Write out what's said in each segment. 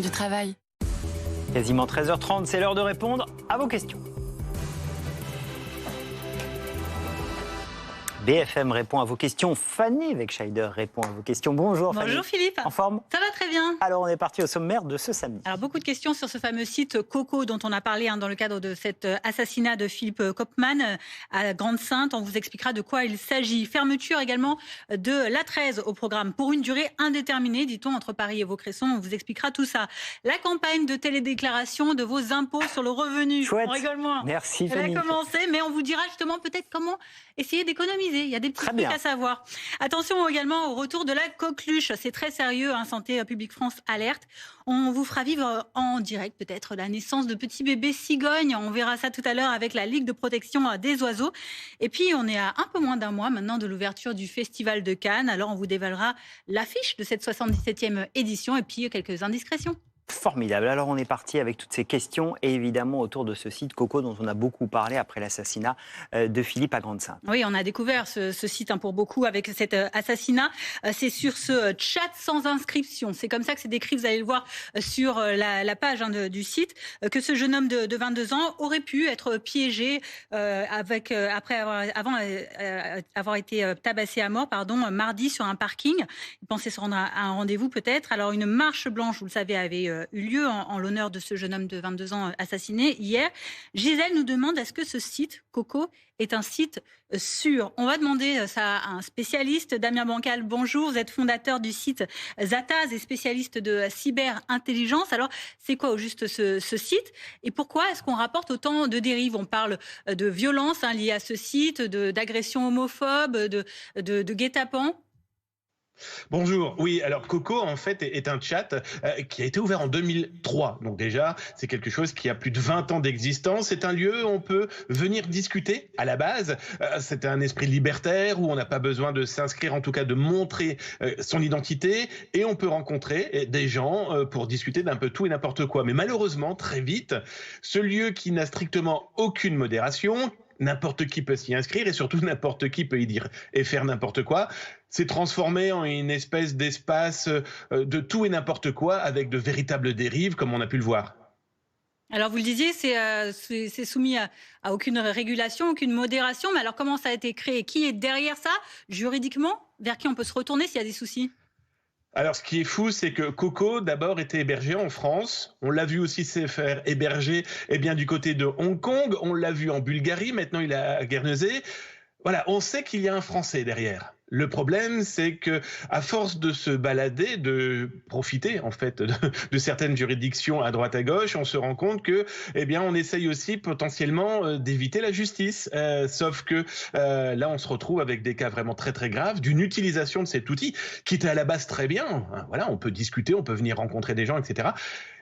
Du travail. Quasiment 13h30, c'est l'heure de répondre à vos questions. BFM répond à vos questions. Fanny Wegscheider répond à vos questions. Bonjour Fanny. Bonjour Philippe. En forme? Ça va très bien. Alors on est parti au sommaire de ce samedi. Alors beaucoup de questions sur ce fameux site Coco dont on a parlé dans le cadre de cet assassinat de Philippe Kopman à Grande-Synthe. On vous expliquera de quoi il s'agit. Fermeture également de l'A13 au programme pour une durée indéterminée, dit-on, entre Paris et Vaucresson. On vous expliquera tout ça. La campagne de télédéclaration de vos impôts sur le revenu. Chouette. On rigole moins. Merci Elle Fanny. a commencé, mais on vous dira justement peut-être comment essayer d'économiser. Il y a des petits trucs à savoir. Attention également au retour de la coqueluche. C'est très sérieux, Santé publique France alerte. On vous fera vivre en direct peut-être la naissance de petits bébés cigognes. On verra ça tout à l'heure avec la Ligue de protection des oiseaux. Et puis on est à un peu moins d'un mois maintenant de l'ouverture du Festival de Cannes. Alors on vous dévoilera l'affiche de cette 77e édition et puis quelques indiscrétions. Formidable. Alors on est parti avec toutes ces questions et évidemment autour de ce site Coco dont on a beaucoup parlé après l'assassinat de Philippe à Grande-Synthe. Oui, on a découvert ce site pour beaucoup avec cet assassinat. C'est sur ce chat sans inscription. C'est comme ça que c'est décrit, vous allez le voir sur la page du site, que ce jeune homme de 22 ans aurait pu être piégé après avoir été tabassé à mort mardi sur un parking. Il pensait se rendre à un rendez-vous peut-être. Alors une marche blanche, vous le savez, avait eu lieu en l'honneur de ce jeune homme de 22 ans assassiné hier. Gisèle nous demande, est-ce que ce site, Coco, est un site sûr? On va demander ça à un spécialiste. Damien Bancal, bonjour. Vous êtes fondateur du site Zataz et spécialiste de cyberintelligence. Alors, c'est quoi au juste ce site? Et pourquoi est-ce qu'on rapporte autant de dérives? On parle de violences liées à ce site, d'agressions homophobes, de guet-apens. Bonjour. Oui, alors Coco, en fait, est un chat qui a été ouvert en 2003. Donc déjà, c'est quelque chose qui a plus de 20 ans d'existence. C'est un lieu où on peut venir discuter à la base. C'est un esprit libertaire où on n'a pas besoin de s'inscrire, en tout cas de montrer son identité. Et on peut rencontrer des gens pour discuter d'un peu tout et n'importe quoi. Mais malheureusement, très vite, ce lieu qui n'a strictement aucune modération, n'importe qui peut s'y inscrire et surtout n'importe qui peut y dire et faire n'importe quoi, s'est transformé en une espèce d'espace de tout et n'importe quoi avec de véritables dérives comme on a pu le voir. Alors vous le disiez, c'est soumis à aucune régulation, aucune modération. Mais alors comment ça a été créé? Qui est derrière ça juridiquement? Vers qui on peut se retourner s'il y a des soucis? Alors, ce qui est fou, c'est que Coco, d'abord, était hébergé en France. On l'a vu aussi se faire héberger du côté de Hong Kong. On l'a vu en Bulgarie. Maintenant, il est à Guernesey. Voilà, on sait qu'il y a un Français derrière. Le problème, c'est que à force de se balader, de profiter en fait de certaines juridictions à droite à gauche, on se rend compte que, on essaye aussi potentiellement d'éviter la justice. Sauf que là, on se retrouve avec des cas vraiment très très graves d'une utilisation de cet outil qui était à la base très bien. Voilà, on peut discuter, on peut venir rencontrer des gens, etc.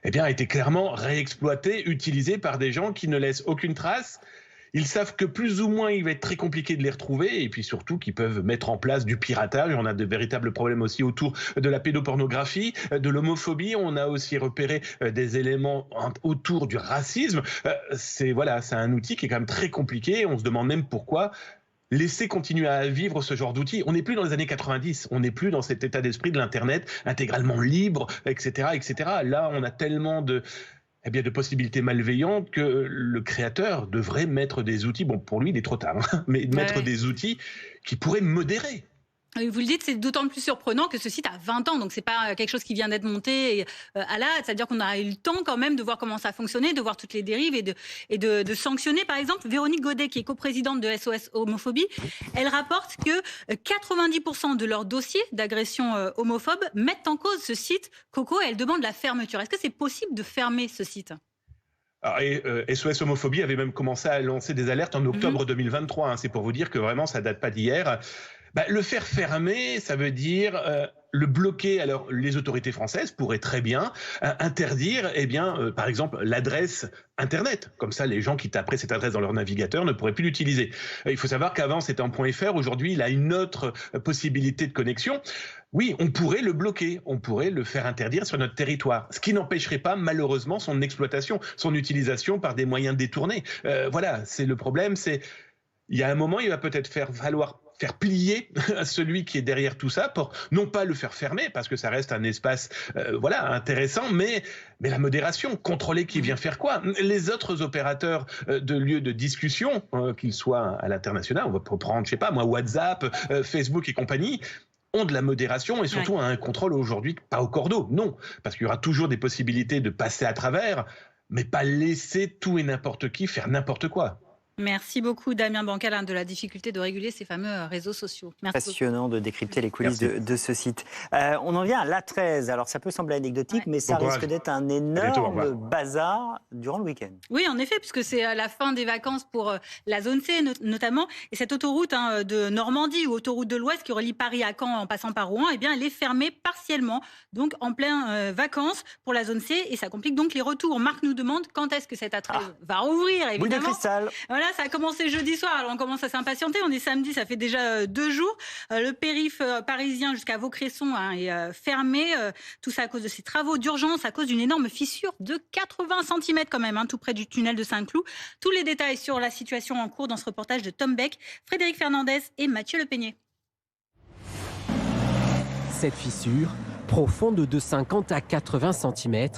A été clairement réexploité, utilisé par des gens qui ne laissent aucune trace. Ils savent que plus ou moins il va être très compliqué de les retrouver et puis surtout qu'ils peuvent mettre en place du piratage. On a de véritables problèmes aussi autour de la pédopornographie, de l'homophobie. On a aussi repéré des éléments autour du racisme. C'est un outil qui est quand même très compliqué. On se demande même pourquoi laisser continuer à vivre ce genre d'outils. On n'est plus dans les années 90, on n'est plus dans cet état d'esprit de l'Internet intégralement libre, etc., etc. Là, on a tellement de possibilités malveillantes que le créateur devrait mettre des outils, bon pour lui il est trop tard, mais mettre des outils qui pourraient modérer. Vous le dites, c'est d'autant plus surprenant que ce site a 20 ans, donc c'est pas quelque chose qui vient d'être monté à la hâte. C'est-à-dire qu'on a eu le temps quand même de voir comment ça fonctionnait, de voir toutes les dérives et de sanctionner. Par exemple, Véronique Godet, qui est coprésidente de SOS Homophobie, elle rapporte que 90% de leurs dossiers d'agression homophobe mettent en cause ce site Coco et elle demande la fermeture. Est-ce que c'est possible de fermer ce site ? SOS Homophobie avait même commencé à lancer des alertes en octobre 2023. C'est pour vous dire que vraiment ça date pas d'hier. Le faire fermer, ça veut dire le bloquer. Alors, les autorités françaises pourraient très bien interdire, par exemple, l'adresse Internet. Comme ça, les gens qui taperaient cette adresse dans leur navigateur ne pourraient plus l'utiliser. Il faut savoir qu'avant, c'était en .fr. Aujourd'hui, il a une autre possibilité de connexion. Oui, on pourrait le bloquer. On pourrait le faire interdire sur notre territoire. Ce qui n'empêcherait pas, malheureusement, son exploitation, son utilisation par des moyens détournés. C'est le problème. Il y a un moment, il va peut-être falloir faire plier à celui qui est derrière tout ça, pour non pas le faire fermer, parce que ça reste un espace intéressant, mais la modération, contrôler qui vient faire quoi. Les autres opérateurs de lieux de discussion, qu'ils soient à l'international, on va prendre, je sais pas moi, WhatsApp, Facebook et compagnie, ont de la modération et surtout un contrôle aujourd'hui, pas au cordeau, non, parce qu'il y aura toujours des possibilités de passer à travers, mais pas laisser tout et n'importe qui faire n'importe quoi. Merci beaucoup Damien Bancal de la difficulté de réguler ces fameux réseaux sociaux. Merci Passionnant de décrypter les coulisses de ce site. On en vient à l'A13. Alors ça peut sembler anecdotique, mais ça risque d'être un énorme bazar durant le week-end. Oui, en effet, puisque c'est la fin des vacances pour la zone C notamment. Et cette autoroute de Normandie ou autoroute de l'Ouest qui relie Paris à Caen en passant par Rouen, eh bien, elle est fermée partiellement, donc en plein vacances pour la zone C. Et ça complique donc les retours. Marc nous demande quand est-ce que cette A13 va rouvrir, évidemment. Boule de cristal. Voilà. Ça a commencé jeudi soir, alors on commence à s'impatienter. On est samedi, ça fait déjà 2 jours. Le périph' parisien jusqu'à Vaucresson est fermé. Tout ça à cause de ces travaux d'urgence, à cause d'une énorme fissure de 80 cm quand même, tout près du tunnel de Saint-Cloud. Tous les détails sur la situation en cours dans ce reportage de Tom Beck, Frédéric Fernandez et Mathieu Lepeignet. Cette fissure, profonde de 50 à 80 cm,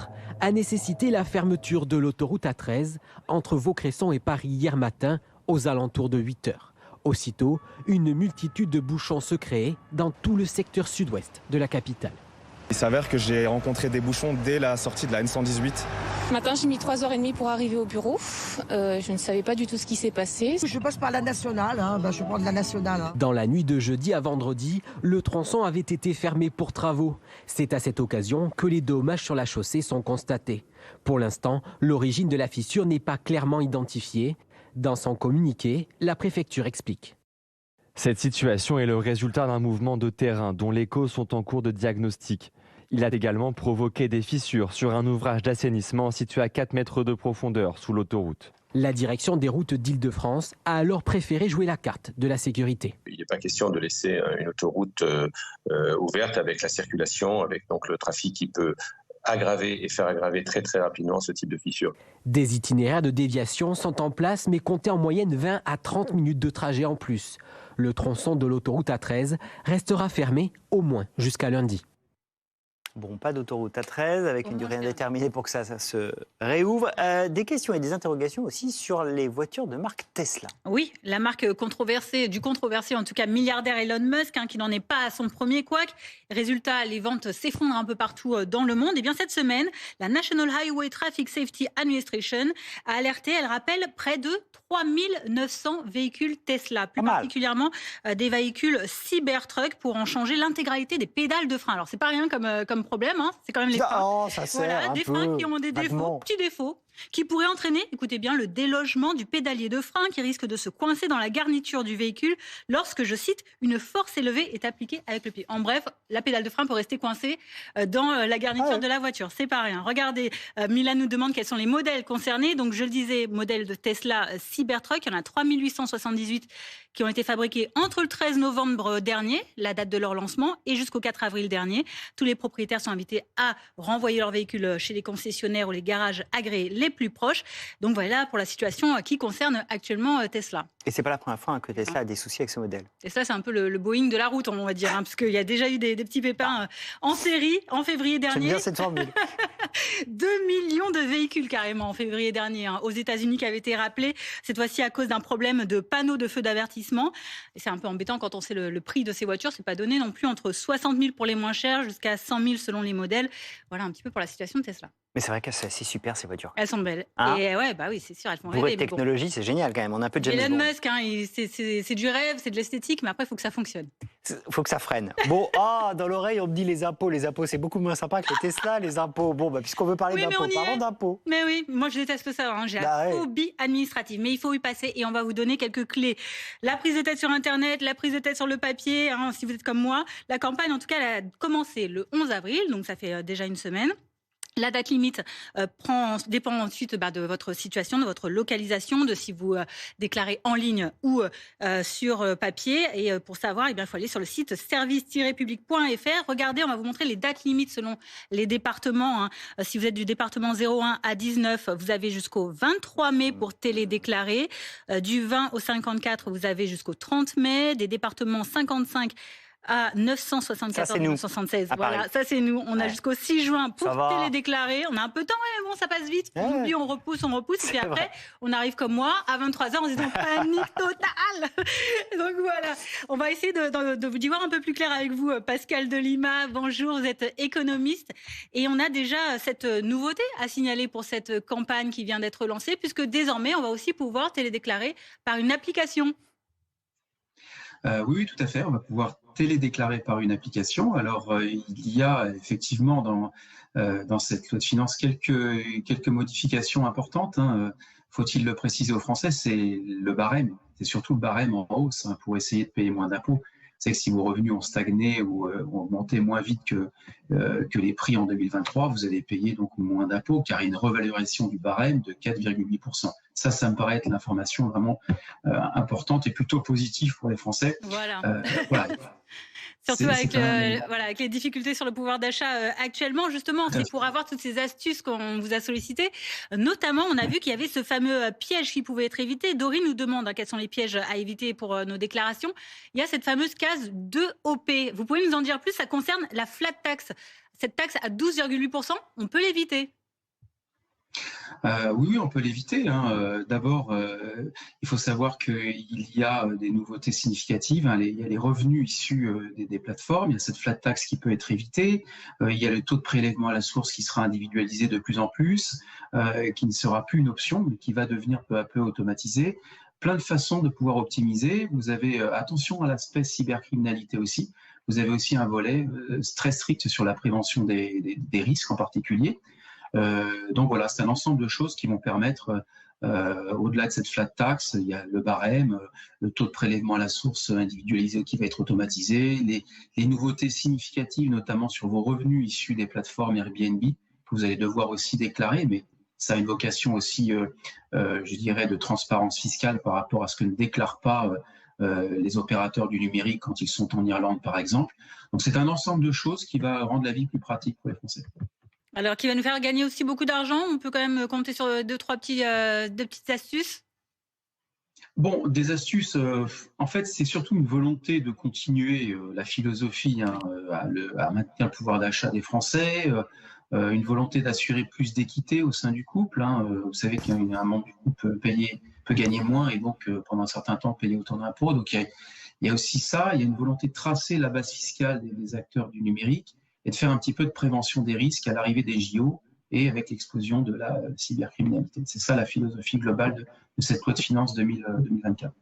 a nécessité la fermeture de l'autoroute A13 entre Vaucresson et Paris hier matin aux alentours de 8 heures. Aussitôt, une multitude de bouchons se créaient dans tout le secteur sud-ouest de la capitale. Il s'avère que j'ai rencontré des bouchons dès la sortie de la N118. Ce matin, j'ai mis 3h30 pour arriver au bureau. Je ne savais pas du tout ce qui s'est passé. Je passe par la nationale, je prends de la nationale. Dans la nuit de jeudi à vendredi, le tronçon avait été fermé pour travaux. C'est à cette occasion que les dommages sur la chaussée sont constatés. Pour l'instant, l'origine de la fissure n'est pas clairement identifiée. Dans son communiqué, la préfecture explique. Cette situation est le résultat d'un mouvement de terrain dont les causes sont en cours de diagnostic. Il a également provoqué des fissures sur un ouvrage d'assainissement situé à 4 mètres de profondeur sous l'autoroute. La direction des routes d'Île-de-France a alors préféré jouer la carte de la sécurité. Il n'est pas question de laisser une autoroute ouverte avec la circulation, avec donc le trafic qui peut aggraver et faire aggraver très très rapidement ce type de fissure. Des itinéraires de déviation sont en place, mais comptez en moyenne 20 à 30 minutes de trajet en plus. Le tronçon de l'autoroute A13 restera fermé au moins jusqu'à lundi. Bon, pas d'autoroute A13 avec une durée indéterminée pour que ça se réouvre. Des questions et des interrogations aussi sur les voitures de marque Tesla. Oui, la marque controversée, en tout cas milliardaire Elon Musk, qui n'en est pas à son premier couac. Résultat, les ventes s'effondrent un peu partout dans le monde. Et bien cette semaine, la National Highway Traffic Safety Administration a alerté, elle rappelle, près de 3900 véhicules Tesla, plus particulièrement des véhicules Cybertruck pour en changer l'intégralité des pédales de frein. Alors c'est pas rien comme problème, c'est quand même les freins. Des freins qui ont des petits défauts, qui pourrait entraîner, écoutez bien, le délogement du pédalier de frein qui risque de se coincer dans la garniture du véhicule lorsque, je cite, une force élevée est appliquée avec le pied. En bref, la pédale de frein peut rester coincée dans la garniture de la voiture. C'est pas rien. Regardez, Milan nous demande quels sont les modèles concernés. Donc, je le disais, modèle de Tesla Cybertruck, il y en a 3878 qui ont été fabriqués entre le 13 novembre dernier, la date de leur lancement, et jusqu'au 4 avril dernier. Tous les propriétaires sont invités à renvoyer leur véhicule chez les concessionnaires ou les garages agréés les plus proches. Donc voilà pour la situation qui concerne actuellement Tesla. Et c'est pas la première fois que Tesla a des soucis avec ce modèle. Et ça, c'est un peu le Boeing de la route, on va dire, parce qu'il y a déjà eu des petits pépins en série en février dernier. J'aime bien cette formule. 2 millions de véhicules carrément en février dernier aux États-Unis qui avaient été rappelés, cette fois-ci à cause d'un problème de panneaux de feu d'avertissement. Et c'est un peu embêtant quand on sait le prix de ces voitures. C'est pas donné non plus, entre 60 000 pour les moins chères jusqu'à 100 000 selon les modèles. Voilà un petit peu pour la situation de Tesla. Mais c'est vrai que c'est super ces voitures. Elles sont belles. Et oui, c'est sûr, elles font rêver. Bourré de technologie, c'est génial quand même. On a un peu de James Elon Bond. Musk, c'est du rêve, c'est de l'esthétique, mais après, il faut que ça fonctionne. Il faut que ça freine. Bon, dans l'oreille, on me dit les impôts. Les impôts, c'est beaucoup moins sympa que les Tesla, les impôts. Bon, puisqu'on veut parler d'impôts, parlons d'impôts. Mais oui, moi, je déteste ça. J'ai la phobie administrative. Mais il faut y passer et on va vous donner quelques clés. La prise de tête sur Internet, la prise de tête sur le papier, si vous êtes comme moi. La campagne, en tout cas, elle a commencé le 11 avril, donc ça fait déjà une semaine. La date limite dépend ensuite de votre situation, de votre localisation, de si vous déclarez en ligne ou sur papier. Et pour savoir, il faut aller sur le site service-public.fr. Regardez, on va vous montrer les dates limites selon les départements. Si vous êtes du département 01 à 19, vous avez jusqu'au 23 mai pour télédéclarer. Du 20 au 54, vous avez jusqu'au 30 mai. Des départements 55 à 974 976. Voilà, ça c'est nous. On a jusqu'au 6 juin pour télédéclarer. On a un peu de temps, mais bon, ça passe vite. On oublie, on repousse. Et puis après, on arrive comme moi à 23h, on se dit panique totale. Donc voilà, on va essayer de vous y voir un peu plus clair avec vous, Pascal Delima. Bonjour, vous êtes économiste. Et on a déjà cette nouveauté à signaler pour cette campagne qui vient d'être lancée, puisque désormais, on va aussi pouvoir télédéclarer par une application. Oui, tout à fait. On va pouvoir télédéclarer par une application. Alors, il y a effectivement dans cette loi de finances quelques modifications importantes. Faut-il le préciser aux Français, c'est le barème. C'est surtout le barème en hausse pour essayer de payer moins d'impôts. C'est que si vos revenus ont stagné ou ont augmenté moins vite que les prix en 2023, vous allez payer donc moins d'impôts, car il y a une revalorisation du barème de 4,8%. Ça me paraît être l'information vraiment importante et plutôt positive pour les Français. Voilà. Surtout avec les difficultés sur le pouvoir d'achat actuellement, justement, c'est pour avoir toutes ces astuces qu'on vous a sollicitées. Notamment, on a vu qu'il y avait ce fameux piège qui pouvait être évité. Dory nous demande quels sont les pièges à éviter pour nos déclarations. Il y a cette fameuse case 2OP. Vous pouvez nous en dire plus? Ça concerne la flat tax. Cette taxe à 12,8%, on peut l'éviter. Oui, on peut l'éviter. D'abord, il faut savoir qu'il y a des nouveautés significatives. Il y a les revenus issus des plateformes. Il y a cette flat tax qui peut être évitée. Il y a le taux de prélèvement à la source qui sera individualisé de plus en plus, qui ne sera plus une option, mais qui va devenir peu à peu automatisé. Plein de façons de pouvoir optimiser. Vous avez attention à l'aspect cybercriminalité aussi. Vous avez aussi un volet très strict sur la prévention des risques en particulier. Donc voilà, c'est un ensemble de choses qui vont permettre, au-delà de cette flat tax, il y a le barème, le taux de prélèvement à la source individualisé qui va être automatisé, les nouveautés significatives, notamment sur vos revenus issus des plateformes Airbnb, que vous allez devoir aussi déclarer, mais ça a une vocation aussi, je dirais, de transparence fiscale par rapport à ce que ne déclarent pas les opérateurs du numérique quand ils sont en Irlande, par exemple. Donc c'est un ensemble de choses qui va rendre la vie plus pratique pour les Français. Alors, qui va nous faire gagner aussi beaucoup d'argent. On peut quand même compter sur deux petites astuces. Bon, des astuces, en fait, c'est surtout une volonté de continuer la philosophie à maintenir le pouvoir d'achat des Français, une volonté d'assurer plus d'équité au sein du couple. Vous savez qu'un membre du couple peut gagner moins et donc pendant un certain temps payer autant d'impôts. Donc il y a aussi ça, il y a une volonté de tracer la base fiscale des acteurs du numérique et de faire un petit peu de prévention des risques à l'arrivée des JO et avec l'explosion de la cybercriminalité. C'est ça la philosophie globale de cette loi de finances 2024.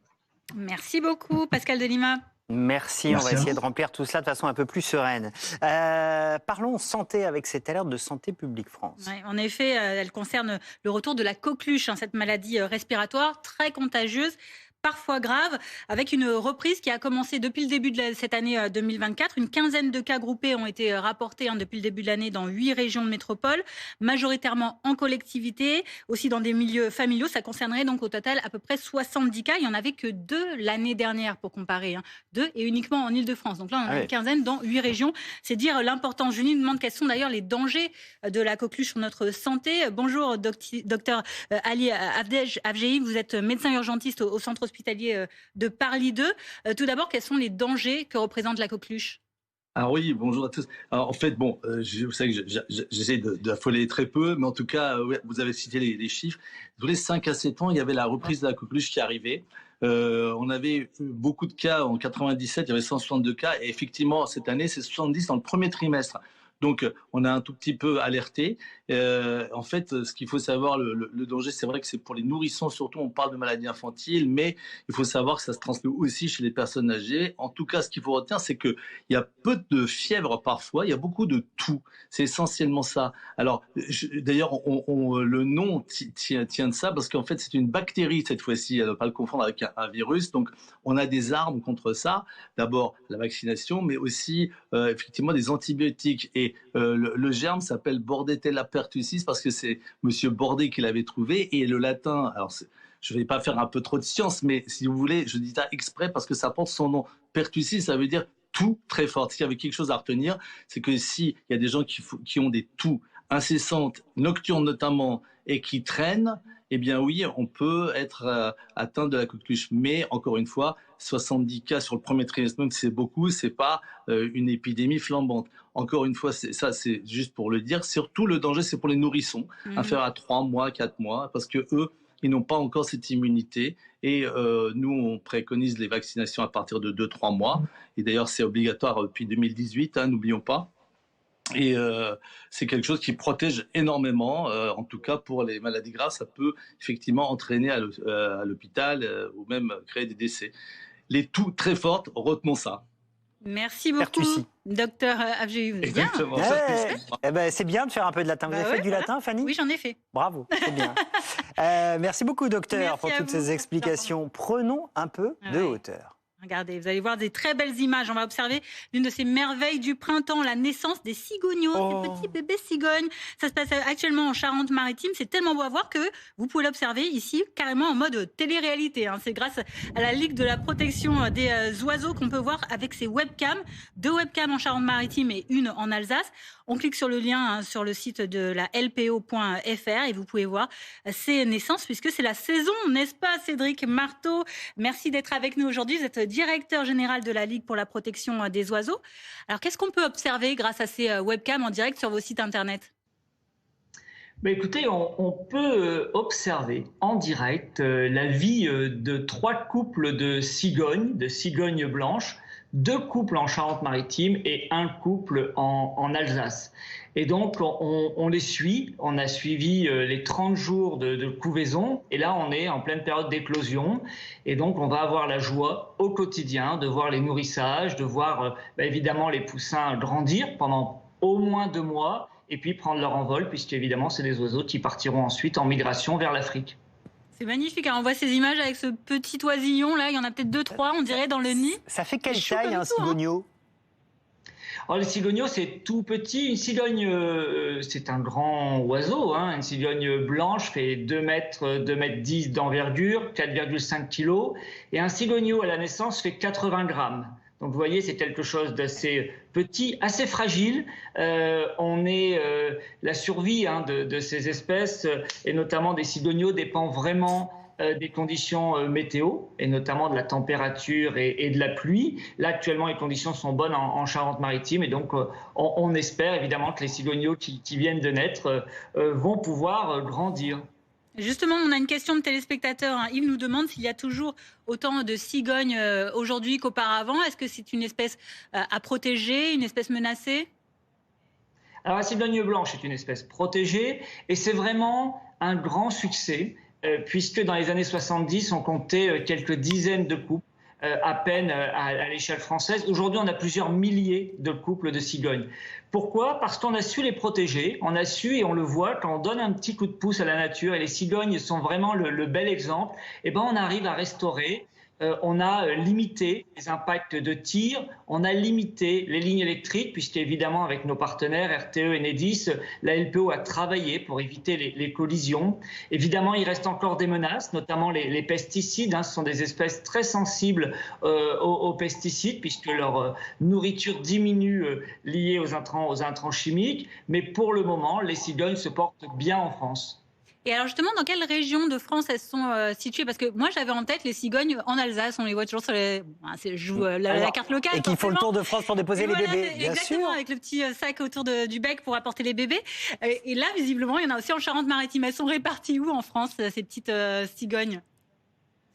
Merci beaucoup, Pascal Delima. Merci, on va essayer de remplir tout cela de façon un peu plus sereine. Parlons santé avec cette alerte de Santé publique France. Ouais, en effet, elle concerne le retour de la coqueluche, cette maladie respiratoire très contagieuse, parfois grave, avec une reprise qui a commencé depuis le début de cette année 2024. Une quinzaine de cas groupés ont été rapportés depuis le début de l'année dans 8 régions de métropole, majoritairement en collectivité, aussi dans des milieux familiaux. Ça concernerait donc au total à peu près 70 cas. Il n'y en avait que 2 l'année dernière pour comparer. 2 et uniquement en Ile-de-France. Donc là, on a une quinzaine dans 8 régions. C'est dire l'importance. Julie nous demande quels sont d'ailleurs les dangers de la coqueluche sur notre santé. Bonjour, docteur Ali Avjei. Vous êtes médecin urgentiste au centre hospitalier de Parly 2. Tout d'abord, quels sont les dangers que représente la coqueluche ? Alors oui, bonjour à tous. Alors en fait, bon, vous savez que j'essaie d'affoler très peu, mais en tout cas, vous avez cité les chiffres. Tous les 5 à 7 ans, il y avait la reprise de la coqueluche qui arrivait. On avait eu beaucoup de cas en 97, il y avait 162 cas, et effectivement, cette année, c'est 70 dans le premier trimestre. Donc, on a un tout petit peu alerté. En fait, ce qu'il faut savoir, le danger, c'est vrai que c'est pour les nourrissons, surtout, on parle de maladies infantiles, mais il faut savoir que ça se transmet aussi chez les personnes âgées. En tout cas, ce qu'il faut retenir, c'est qu'il y a peu de fièvre parfois, il y a beaucoup de toux. C'est essentiellement ça. Alors, d'ailleurs, le nom tient de ça, parce qu'en fait, c'est une bactérie cette fois-ci, à ne pas le confondre avec un virus. Donc, on a des armes contre ça. D'abord, la vaccination, mais aussi, effectivement, des antibiotiques. Et Et le germe s'appelle Bordetella pertussis parce que c'est Monsieur Bordet qui l'avait trouvé. Et le latin, alors je ne vais pas faire un peu trop de science, mais si vous voulez, je dis ça exprès parce que ça porte son nom. Pertussis, ça veut dire toux très forte. S'il y avait quelque chose à retenir, c'est que s'il y a des gens qui ont des toux incessantes, nocturnes notamment, et qui traînent, eh bien oui, on peut être atteint de la coqueluche. Mais encore une fois, 70 cas sur le premier trimestre, même si c'est beaucoup, c'est pas une épidémie flambante. Encore une fois, c'est juste pour le dire. Surtout, le danger, c'est pour les nourrissons, inférieurs à 3 mois, 4 mois, parce que eux, ils n'ont pas encore cette immunité. Et nous, on préconise les vaccinations à partir de 2-3 mois. Et d'ailleurs, c'est obligatoire depuis 2018, n'oublions pas. Et c'est quelque chose qui protège énormément. En tout cas, pour les maladies graves, ça peut effectivement entraîner à l'hôpital ou même créer des décès. Les toux très fortes, retenons ça. Merci beaucoup, docteur Avgeoui. Exactement. C'est bien de faire un peu de latin. Vous avez fait du latin, Fanny? Oui, j'en ai fait. Bravo, c'est bien. Merci beaucoup, docteur, pour toutes ces explications. Prenons un peu de hauteur. Regardez, vous allez voir des très belles images. On va observer l'une de ces merveilles du printemps, la naissance des cigognos, ces petits bébés cigognes. Ça se passe actuellement en Charente-Maritime. C'est tellement beau à voir que vous pouvez l'observer ici, carrément en mode télé-réalité. C'est grâce à la Ligue de la protection des oiseaux qu'on peut voir avec ces webcams. 2 webcams en Charente-Maritime et une en Alsace. On clique sur le lien sur le site de la lpo.fr et vous pouvez voir ces naissances puisque c'est la saison, n'est-ce pas, Cédric Marteau? Merci d'être avec nous aujourd'hui. Vous êtes directeur général de la Ligue pour la protection des oiseaux. Alors, qu'est-ce qu'on peut observer grâce à ces webcams en direct sur vos sites internet? Écoutez, on peut observer en direct la vie de 3 couples de cigognes blanches, 2 couples en Charente-Maritime et 1 couple en Alsace. Et donc, on les suit. On a suivi les 30 jours de couvaison. Et là, on est en pleine période d'éclosion. Et donc, on va avoir la joie au quotidien de voir les nourrissages, de voir évidemment les poussins grandir pendant au moins 2 mois et puis prendre leur envol, puisqu'évidemment, c'est des oiseaux qui partiront ensuite en migration vers l'Afrique. C'est magnifique, on voit ces images avec ce petit oisillon là, il y en a peut-être 2-3, on dirait, dans le nid. Ça fait quelle taille un cigogno? Le cigogno, c'est tout petit. Une cigogne, c'est un grand oiseau. Une cigogne blanche fait 2 mètres 10 d'envergure, 4,5 kg. Et un cigogno à la naissance fait 80 grammes. Donc vous voyez, c'est quelque chose d'assez petit, assez fragile. La survie de ces espèces, et notamment des cigognos, dépend vraiment des conditions météo, et notamment de la température et de la pluie. Là, actuellement, les conditions sont bonnes en Charente-Maritime, et donc on espère évidemment que les cigognos qui viennent de naître vont pouvoir grandir. Justement, on a une question de téléspectateur. Yves nous demande s'il y a toujours autant de cigognes aujourd'hui qu'auparavant. Est-ce que c'est une espèce à protéger, une espèce menacée? Alors, la cigogne blanche est une espèce protégée et c'est vraiment un grand succès puisque dans les années 70, on comptait quelques dizaines de couples. À peine à l'échelle française. Aujourd'hui, on a plusieurs milliers de couples de cigognes. Pourquoi? Parce qu'on a su les protéger, on a su, et on le voit, quand on donne un petit coup de pouce à la nature, et les cigognes sont vraiment le bel exemple, on arrive à restaurer. On a limité les impacts de tir, on a limité les lignes électriques, puisqu'évidemment, avec nos partenaires RTE et Enedis, la LPO a travaillé pour éviter les collisions. Évidemment, il reste encore des menaces, notamment les pesticides. Ce sont des espèces très sensibles aux pesticides, puisque leur nourriture diminue liée aux intrants chimiques. Mais pour le moment, les cigognes se portent bien en France. Et alors justement, dans quelle région de France elles sont situées? Parce que moi, j'avais en tête les cigognes en Alsace. On les voit toujours sur les... Je joue la carte locale. Et qui font le tour de France pour déposer les bébés, bien exactement, sûr. Avec le petit sac autour du bec pour apporter les bébés. Et là, visiblement, il y en a aussi en Charente-Maritime. Elles sont réparties où en France, ces petites cigognes?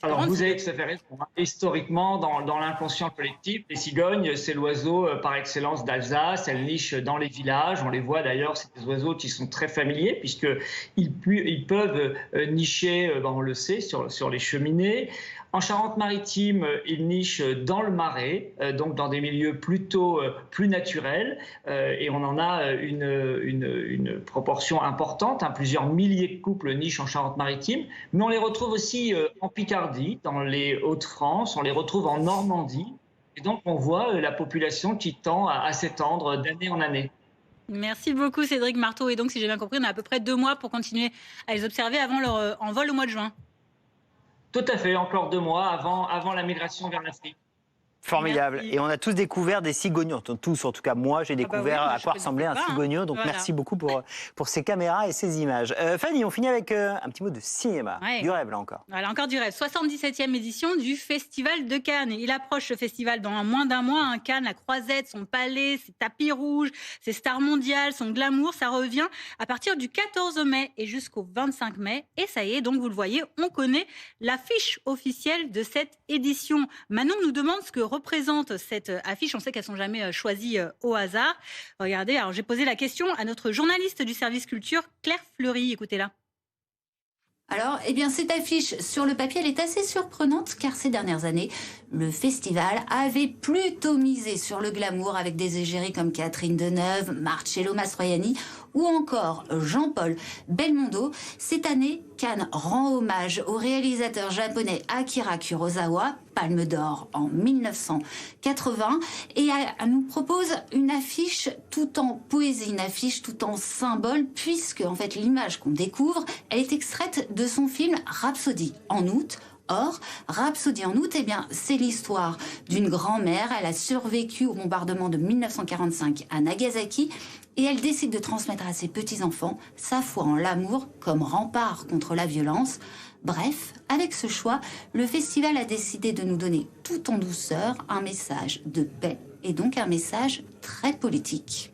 Alors, vous avez tout à fait raison. Historiquement, dans l'inconscient collectif, les cigognes, c'est l'oiseau par excellence d'Alsace. Elles nichent dans les villages. On les voit d'ailleurs, c'est des oiseaux qui sont très familiers puisqu'ils peuvent nicher, on le sait, sur les cheminées. En Charente-Maritime, ils nichent dans le marais, donc dans des milieux plutôt plus naturels. Et on en a une proportion importante. Plusieurs milliers de couples nichent en Charente-Maritime. Mais on les retrouve aussi en Picardie, dans les Hauts-de-France. On les retrouve en Normandie. Et donc, on voit la population qui tend à s'étendre d'année en année. Merci beaucoup Cédric Marteau. Et donc, si j'ai bien compris, on a à peu près 2 mois pour continuer à les observer avant leur envol au mois de juin. Tout à fait, encore 2 mois avant la migration vers l'Afrique. Formidable. Merci. Et on a tous découvert des cigognos. Tous, en tout cas, moi, j'ai découvert à quoi ressemblait un cigogno. Donc, merci beaucoup pour ces caméras et ces images. Fanny, on finit avec un petit mot de cinéma. Ouais. Du rêve, là encore. Voilà, encore du rêve. 77e édition du Festival de Cannes. Il approche ce festival dans moins d'un mois. Cannes, la Croisette, son palais, ses tapis rouges, ses stars mondiales, son glamour. Ça revient à partir du 14 mai et jusqu'au 25 mai. Et ça y est, donc vous le voyez, on connaît l'affiche officielle de cette édition. Manon nous demande ce que représente cette affiche. On sait qu'elles ne sont jamais choisies au hasard. Regardez, alors j'ai posé la question à notre journaliste du service culture, Claire Fleury. Écoutez-la. Alors, cette affiche sur le papier, elle est assez surprenante car ces dernières années, le festival avait plutôt misé sur le glamour avec des égéries comme Catherine Deneuve, Marcello Mastroianni ou encore Jean-Paul Belmondo. Cette année, Cannes rend hommage au réalisateur japonais Akira Kurosawa, Palme d'Or en 1980, et nous propose une affiche tout en poésie, une affiche tout en symbole, puisque en fait l'image qu'on découvre, elle est extraite de son film Rhapsody en août. Or, Rhapsody en août, c'est l'histoire d'une grand-mère. Elle a survécu au bombardement de 1945 à Nagasaki et elle décide de transmettre à ses petits-enfants sa foi en l'amour comme rempart contre la violence. Bref, avec ce choix, le festival a décidé de nous donner tout en douceur un message de paix et donc un message très politique.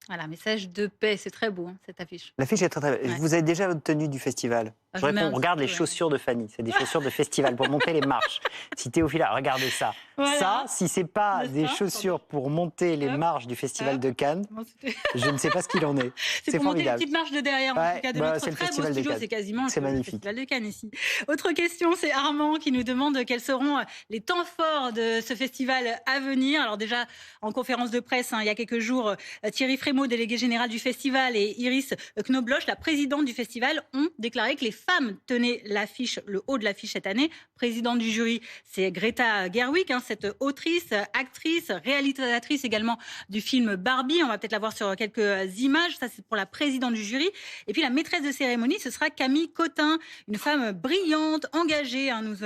Voilà, message de paix, c'est très beau cette affiche. L'affiche est très belle. Ouais. Vous avez déjà votre tenue du festival? Je réponds, regarde les chaussures de Fanny. C'est des chaussures de festival pour monter les marches. Si Théophile a regardez ça. Voilà. Ça, si c'est pas des chaussures pour monter les marches du festival de Cannes, je ne sais pas ce qu'il en est. C'est pour monter les petites marches de derrière, en tout cas, de notre c'est le très festival beau studio. De Cannes. C'est quasiment c'est magnifique. Le festival de Cannes ici. Autre question, c'est Armand qui nous demande quels seront les temps forts de ce festival à venir. Alors déjà, en conférence de presse, il y a quelques jours, Thierry Frémaux, délégué général du festival, et Iris Knobloch, la présidente du festival, ont déclaré que les femmes tenaient l'affiche, le haut de l'affiche cette année. Présidente du jury, c'est Greta Gerwig, cette autrice, actrice, réalisatrice également du film Barbie. On va peut-être la voir sur quelques images. Ça, c'est pour la présidente du jury. Et puis la maîtresse de cérémonie, ce sera Camille Cotin, une femme brillante, engagée. Nous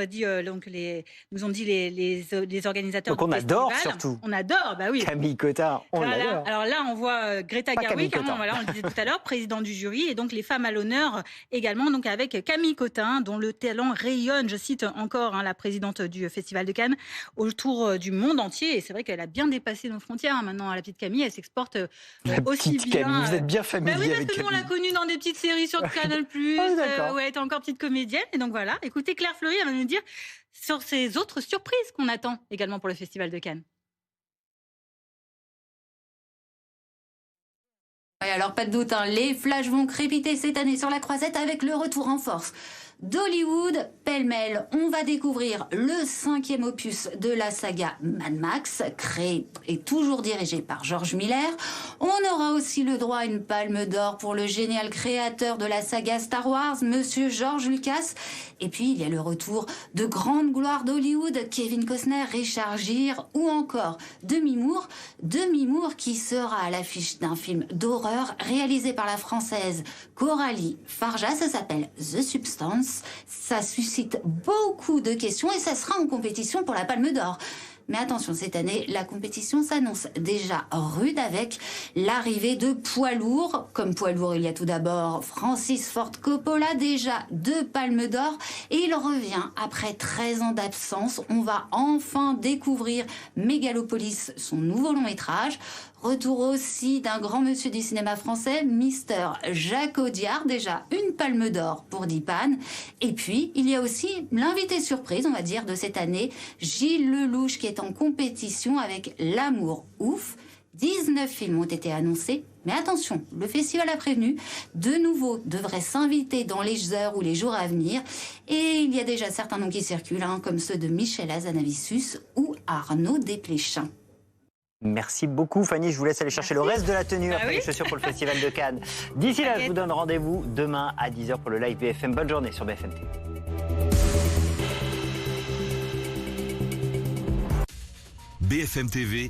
ont dit les organisateurs. Donc on adore surtout. On adore, bah oui. Camille Cotin, on l'adore. Alors là, on voit Greta Gerwig, on le disait tout à l'heure, présidente du jury, et donc les femmes à l'honneur également, donc avec Camille Cotin, dont le talent rayonne, je cite encore la présidente du Festival de Cannes, autour du monde entier. Et c'est vrai qu'elle a bien dépassé nos frontières maintenant, la petite Camille. Elle s'exporte aussi bien. Camille, vous êtes bien familier avec Camille. Oui, parce que nous, on l'a connue dans des petites séries sur Canal+, où elle était encore petite comédienne. Et donc voilà, écoutez, Claire Fleury, elle va nous dire sur ces autres surprises qu'on attend également pour le Festival de Cannes. Oui, alors pas de doute, les flashs vont crépiter cette année sur la Croisette avec le retour en force d'Hollywood. Pêle-mêle, on va découvrir le 5e opus de la saga Mad Max, créé et toujours dirigé par George Miller. On aura aussi le droit à une palme d'or pour le génial créateur de la saga Star Wars, Monsieur George Lucas. Et puis, il y a le retour de grande gloire d'Hollywood, Kevin Costner, Richard Gere ou encore Demi Moore. Demi Moore qui sera à l'affiche d'un film d'horreur réalisé par la Française Coralie Farja. Ça s'appelle The Substance. Ça suscite beaucoup de questions et ça sera en compétition pour la Palme d'Or. Mais attention, cette année, la compétition s'annonce déjà rude avec l'arrivée de poids lourds. Comme poids lourd, il y a tout d'abord Francis Ford Coppola, déjà 2 palmes d'or. Et il revient après 13 ans d'absence. On va enfin découvrir Mégalopolis, son nouveau long métrage. Retour aussi d'un grand monsieur du cinéma français, Mister Jacques Audiard, déjà une palme d'or pour Dipan. Et puis, il y a aussi l'invité surprise, on va dire, de cette année, Gilles Lelouch, qui est en compétition avec L'amour ouf. 19 films ont été annoncés, mais attention, le festival a prévenu, de nouveaux devraient s'inviter dans les heures ou les jours à venir. Et il y a déjà certains noms qui circulent, comme ceux de Michel Hazanavicius ou Arnaud Desplechin. Merci beaucoup Fanny, je vous laisse aller chercher le reste de la tenue après les chaussures pour le Festival de Cannes. D'ici là, je vous donne rendez-vous demain à 10h pour le live BFM. Bonne journée sur BFM TV. BFM TV.